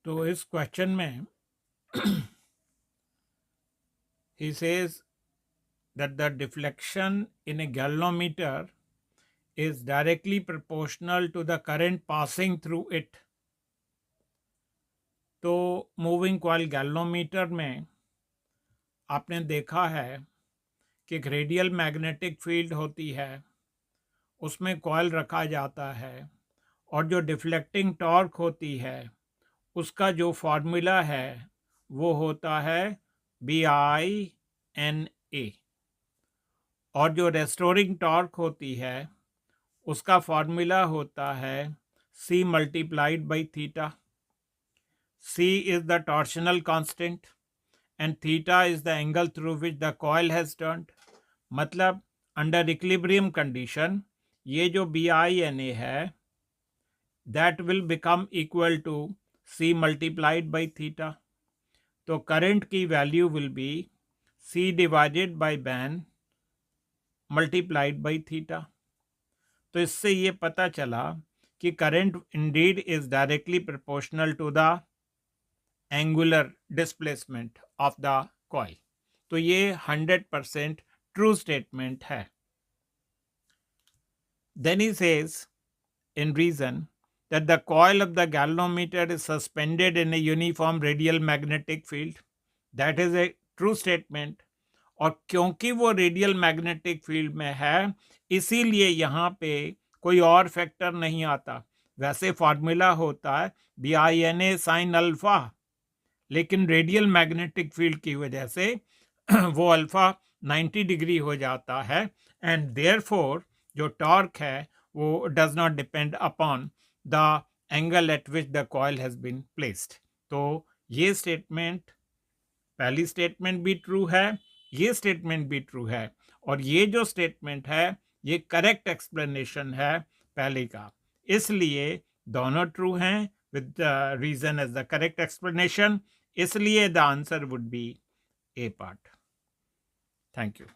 तो इस क्वेश्चन में he says that the deflection in a galvanometer is directly proportional to the current passing through it. तो moving coil galvanometer में आपने देखा है कि एक रेडियल मैग्नेटिक फील्ड होती है, उसमें कॉइल रखा जाता है और जो डिफ्लेक्टिंग टॉर्क होती है उसका जो फार्मूला है वो होता है BI/NA, और जो रेस्टोरिंग टॉर्क होती है उसका फार्मूला होता है C×θ. C is the torsional constant and theta is the angle through which the coil has turned. मतलब अंडर इक्विलिब्रियम कंडीशन ये जो BI/NA है that will become equal to C×θ. तो करंट की value will be C divided by बैन multiplied by theta. तो इससे ये पता चला कि current indeed is directly proportional to the angular displacement of the coil. तो ये 100% ट्रू स्टेटमेंट है. Then he says in reason that the coil of the galvanometer is suspended in a uniform radial magnetic field. That is a true statement. और क्योंकि वो radial magnetic field में है इसीलिए यहाँ पे कोई और फैक्टर नहीं आता. वैसे फार्मूला होता है BI/NA sin अल्फा, लेकिन रेडियल मैग्नेटिक फील्ड की वजह से वो अल्फा 90 डिग्री हो जाता है एंड देयरफॉर जो टॉर्क है वो does not depend upon the angle at which the coil has been placed. तो ये स्टेटमेंट, पहली स्टेटमेंट भी ट्रू है, ये स्टेटमेंट भी ट्रू है, और ये जो स्टेटमेंट है ये करेक्ट एक्सप्लेनेशन है पहले का, इसलिए दोनों ट्रू हैं with the reason as the correct explanation. इसलिए the answer would be A part. Thank you.